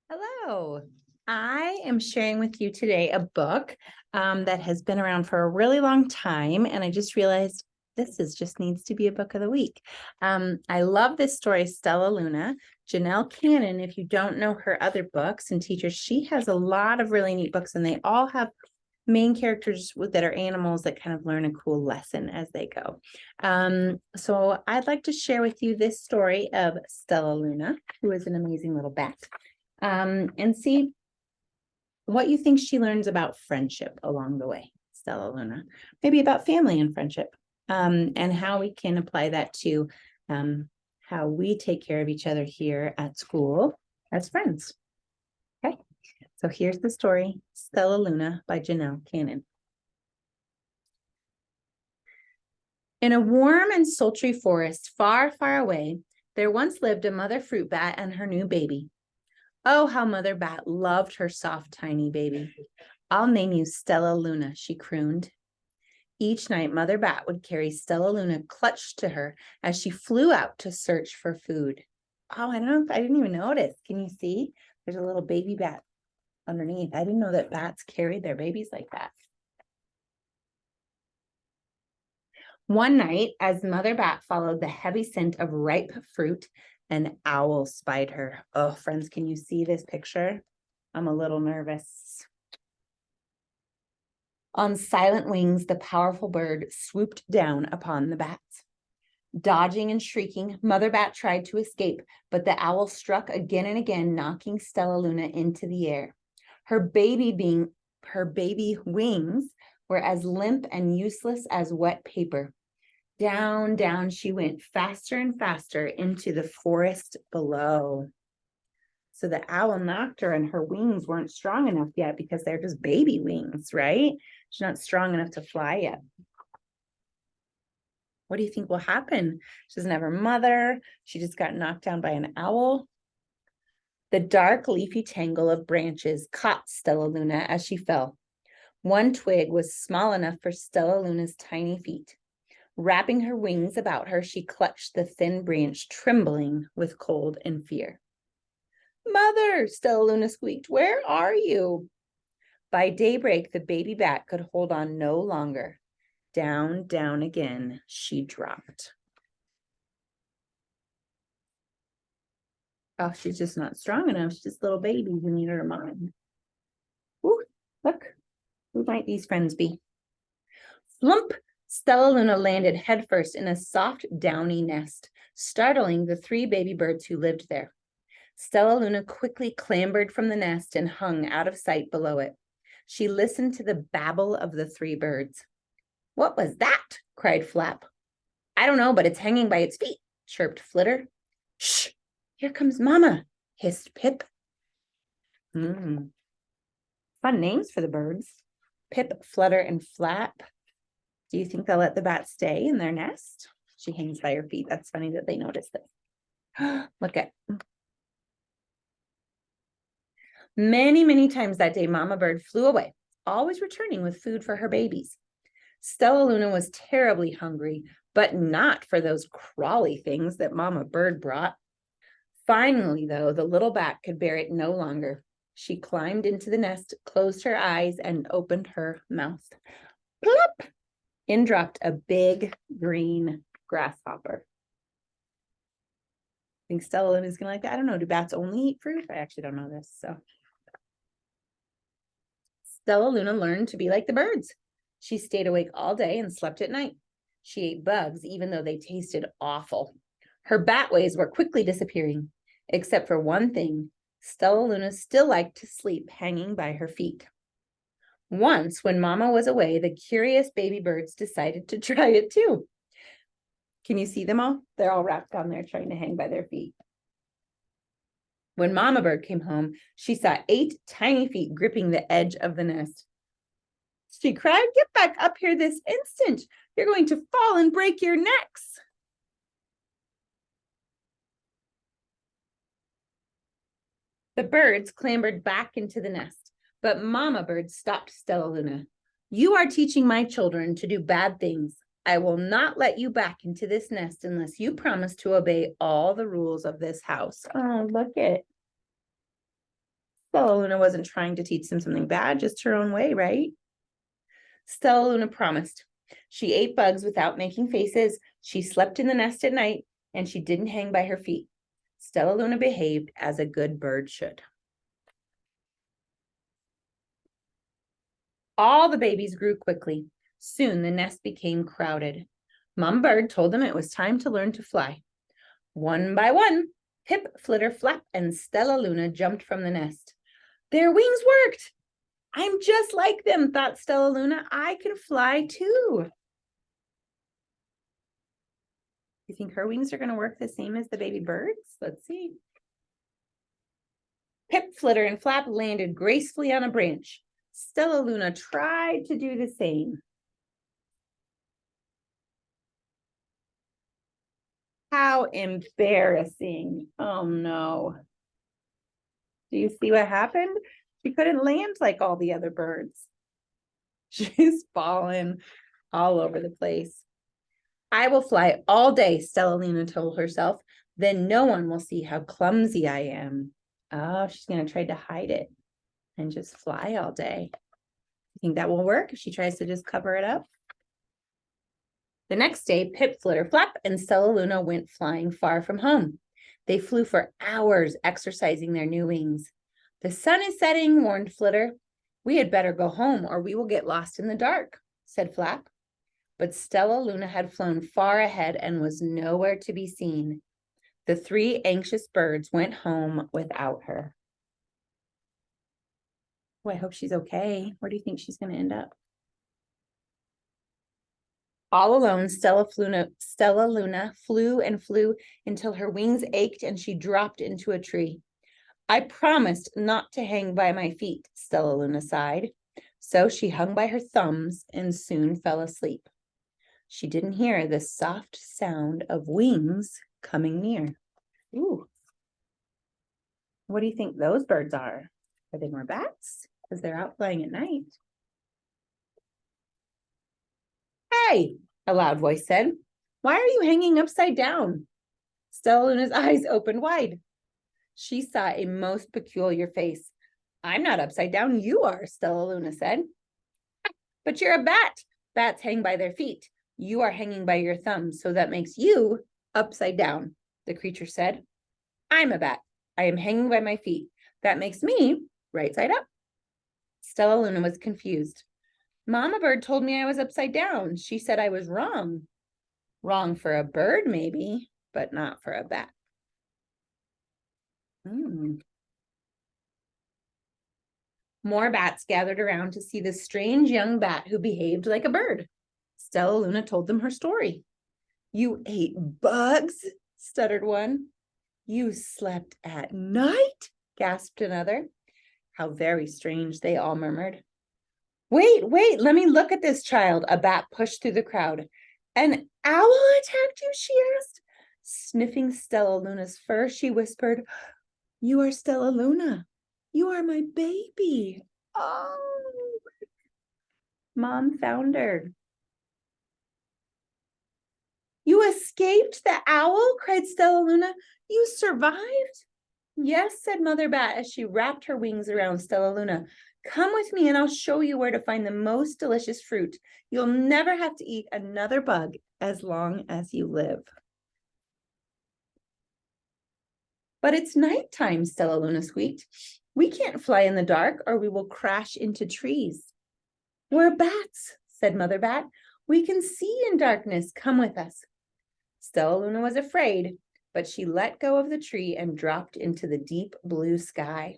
Hello. I am sharing with you today a book that has been around for a really long time, and I just realized just needs to be a book of the week. I love this story, Stellaluna. Janelle Cannon, if you don't know her other books and teachers, she has a lot of really neat books, and they all have main characters that are animals that kind of learn a cool lesson as they go. So I'd like to share with you this story of Stellaluna, who is an amazing little bat, and see what you think she learns about friendship along the way, Stellaluna. Maybe about family and friendship, and how we can apply that to how we take care of each other here at school as friends. Okay, so here's the story, Stellaluna by Janelle Cannon. In a warm and sultry forest far, far away, there once lived a mother fruit bat and her new baby. Oh, how Mother Bat loved her soft, tiny baby. I'll name you Stellaluna, she crooned. Each night, Mother Bat would carry Stellaluna clutched to her as she flew out to search for food. Oh, I didn't even notice. Can you see? There's a little baby bat underneath. I didn't know that bats carried their babies like that. One night, as Mother Bat followed the heavy scent of ripe fruit, an owl spied her. Oh, friends, can you see this picture? I'm a little nervous. On silent wings, the powerful bird swooped down upon the bats. Dodging and shrieking, Mother Bat tried to escape, but the owl struck again and again, knocking Stellaluna into the air. Her baby wings were as limp and useless as wet paper. Down, down she went, faster and faster into the forest below. So the owl knocked her and her wings weren't strong enough yet because they're just baby wings, right? She's not strong enough to fly yet. What do you think will happen? She doesn't have her mother. She just got knocked down by an owl. The dark leafy tangle of branches caught Stellaluna as she fell. One twig was small enough for Stellaluna's tiny feet. Wrapping her wings about her, she clutched the thin branch, trembling with cold and fear. Mother, Stellaluna squeaked, where are you? By daybreak, the baby bat could hold on no longer. Down, down again, she dropped. Oh, she's just not strong enough. She's just a little baby who needed her mom. Ooh, look, who might these friends be? Flump! Stellaluna landed headfirst in a soft, downy nest, startling the three baby birds who lived there. Stellaluna quickly clambered from the nest and hung out of sight below it. She listened to the babble of the three birds. What was that? Cried Flap. I don't know, but it's hanging by its feet, chirped Flitter. Shh! Here comes Mama, hissed Pip. Fun names for the birds. Pip, Flutter, and Flap. Do you think they'll let the bat stay in their nest? She hangs by her feet. That's funny that they noticed this. Look at. Many, many times that day, Mama Bird flew away, always returning with food for her babies. Stellaluna was terribly hungry, but not for those crawly things that Mama Bird brought. Finally, though, the little bat could bear it no longer. She climbed into the nest, closed her eyes, and opened her mouth. Plop! In dropped a big green grasshopper. I think Stellaluna is going to like that. I don't know. Do bats only eat fruit? I actually don't know this. So Stellaluna learned to be like the birds. She stayed awake all day and slept at night. She ate bugs, even though they tasted awful. Her bat ways were quickly disappearing, except for one thing. Stellaluna still liked to sleep hanging by her feet. Once, when Mama was away, the curious baby birds decided to try it too. Can you see them all? They're all wrapped down there trying to hang by their feet. When Mama Bird came home, she saw 8 tiny feet gripping the edge of the nest. She cried, "Get back up here this instant. You're going to fall and break your necks." The birds clambered back into the nest, but Mama Bird stopped Stellaluna. You are teaching my children to do bad things. I will not let you back into this nest unless you promise to obey all the rules of this house. Oh, look it. Stellaluna wasn't trying to teach them something bad, just her own way, right? Stellaluna promised. She ate bugs without making faces. She slept in the nest at night, and she didn't hang by her feet. Stellaluna behaved as a good bird should. All the babies grew quickly. Soon the nest became crowded. Mom Bird told them it was time to learn to fly. One by one, Pip, Flitter, Flap, and Stellaluna jumped from the nest. Their wings worked. I'm just like them, thought Stellaluna. I can fly too. You think her wings are going to work the same as the baby birds? Let's see. Pip, Flitter, and Flap landed gracefully on a branch. Stellaluna tried to do the same. How embarrassing. Oh no. Do you see what happened? She couldn't land like all the other birds. She's fallen all over the place. I will fly all day, Stellaluna told herself. Then no one will see how clumsy I am. Oh, she's going to try to hide it and just fly all day. You think that will work if she tries to just cover it up? The next day, Pip, Flitter, Flap, and Stellaluna went flying far from home. They flew for hours, exercising their new wings. The sun is setting, warned Flitter. We had better go home or we will get lost in the dark, said Flap. But Stellaluna had flown far ahead and was nowhere to be seen. The three anxious birds went home without her. Oh, I hope she's okay. Where do you think she's going to end up? All alone, Stellaluna flew and flew until her wings ached and she dropped into a tree. I promised not to hang by my feet, Stellaluna sighed. So she hung by her thumbs and soon fell asleep. She didn't hear the soft sound of wings coming near. Ooh. What do you think those birds are? Are they more bats? Because they're out flying at night. Hey, a loud voice said. Why are you hanging upside down? Stellaluna's eyes opened wide. She saw a most peculiar face. I'm not upside down, you are, Stellaluna said. But you're a bat. Bats hang by their feet. You are hanging by your thumbs, so that makes you upside down, the creature said. I'm a bat. I am hanging by my feet. That makes me right side up. Stellaluna was confused. Mama Bird told me I was upside down. She said I was wrong. Wrong for a bird, maybe, but not for a bat. More bats gathered around to see the strange young bat who behaved like a bird. Stellaluna told them her story. You ate bugs, stuttered one. You slept at night, gasped another. How very strange, they all murmured. Wait, let me look at this child, a bat pushed through the crowd. An owl attacked you, she asked. Sniffing Stellaluna's fur, she whispered, You are Stellaluna. You are my baby. Oh, Mom found her. You escaped the owl, cried Stellaluna. You survived? Yes, said Mother Bat as she wrapped her wings around Stellaluna. Come with me and I'll show you where to find the most delicious fruit. You'll never have to eat another bug as long as you live. But it's nighttime, Stellaluna squeaked. We can't fly in the dark or we will crash into trees. We're bats, said Mother Bat. We can see in darkness. Come with us. Stellaluna was afraid, but she let go of the tree and dropped into the deep blue sky.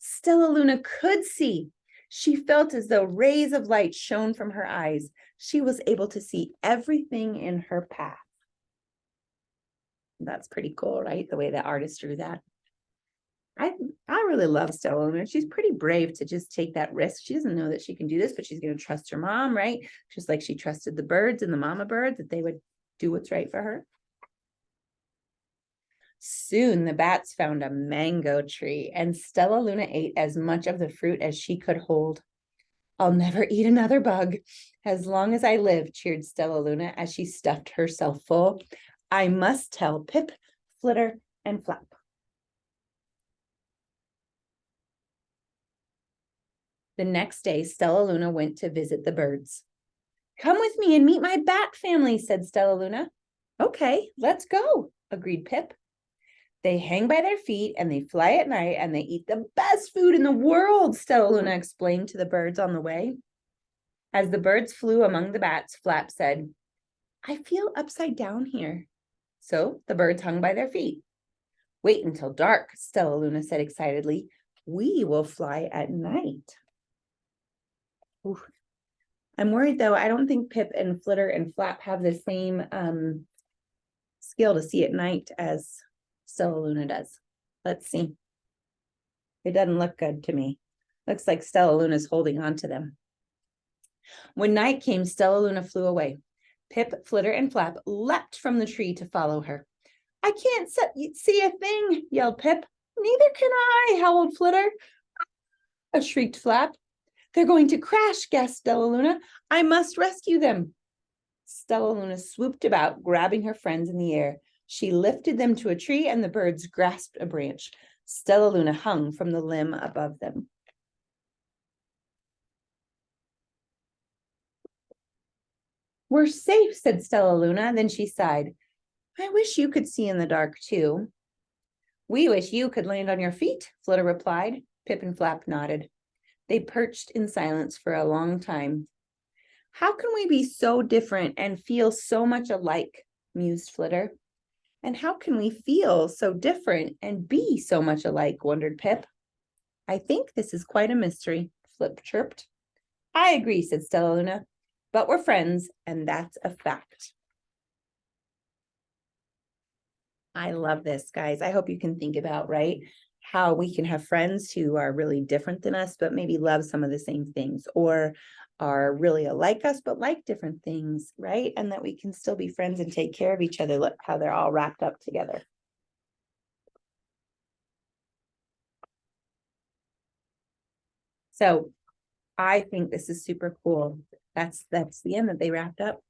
Stellaluna could see. She felt as though rays of light shone from her eyes. She was able to see everything in her path. That's pretty cool, right? The way the artist drew that. I really love Stellaluna. She's pretty brave to just take that risk. She doesn't know that she can do this, but she's going to trust her mom, right? Just like she trusted the birds and the mama bird that they would do what's right for her. Soon the bats found a mango tree, and Stellaluna ate as much of the fruit as she could hold. I'll never eat another bug as long as I live, cheered Stellaluna as she stuffed herself full. I must tell Pip, Flitter, and Flap. The next day, Stellaluna went to visit the birds. Come with me and meet my bat family, said Stellaluna. Okay, let's go, agreed Pip. They hang by their feet and they fly at night and they eat the best food in the world, Stellaluna explained to the birds on the way. As the birds flew among the bats, Flap said, I feel upside down here. So the birds hung by their feet. Wait until dark, Stellaluna said excitedly. We will fly at night. Ooh. I'm worried though, I don't think Pip and Flitter and Flap have the same skill to see at night as Stellaluna does. Let's see. It doesn't look good to me. Looks like Stellaluna's holding on to them. When night came, Stellaluna flew away. Pip, Flitter, and Flap leapt from the tree to follow her. I can't see a thing, yelled Pip. Neither can I, howled Flitter. Shrieked Flap. They're going to crash, gasped Stellaluna. I must rescue them. Stellaluna swooped about, grabbing her friends in the air. She lifted them to a tree, and the birds grasped a branch. Stellaluna hung from the limb above them. We're safe, said Stellaluna. Then she sighed. I wish you could see in the dark, too. We wish you could land on your feet, Flitter replied. Pip and Flap nodded. They perched in silence for a long time. How can we be so different and feel so much alike, mused Flitter. And how can we feel so different and be so much alike, wondered Pip. I think this is quite a mystery, Flip chirped. I agree, said Stellaluna, but we're friends, and that's a fact. I love this, guys. I hope you can think about, right, how we can have friends who are really different than us, but maybe love some of the same things, or are really alike us, but like different things, right? And that we can still be friends and take care of each other. Look how they're all wrapped up together. So I think this is super cool. That's the end that they wrapped up.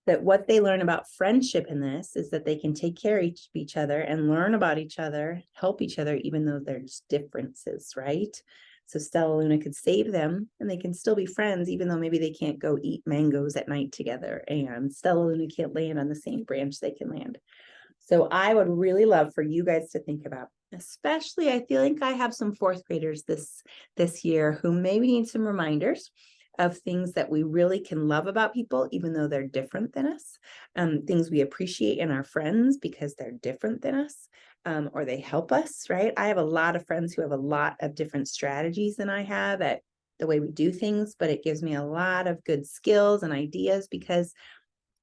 That what they learn about friendship in this is that they can take care of each other and learn about each other, help each other, even though there's differences, right? So Stellaluna could save them and they can still be friends, even though maybe they can't go eat mangoes at night together. And Stellaluna can't land on the same branch they can land. So I would really love for you guys to think about, especially I feel like I have some fourth graders this year who maybe need some reminders of things that we really can love about people, even though they're different than us, things we appreciate in our friends because they're different than us, or they help us, right? I have a lot of friends who have a lot of different strategies than I have at the way we do things, but it gives me a lot of good skills and ideas because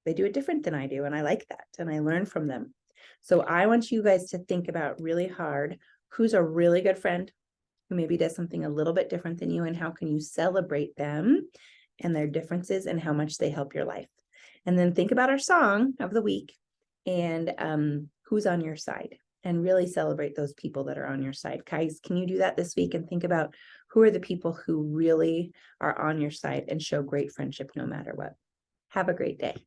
they do it different than I do, and I like that, and I learn from them. So I want you guys to think about really hard who's a really good friend who maybe does something a little bit different than you, and how can you celebrate them and their differences and how much they help your life. And then think about our song of the week and who's on your side, and really celebrate those people that are on your side. Guys, can you do that this week and think about who are the people who really are on your side and show great friendship no matter what? Have a great day.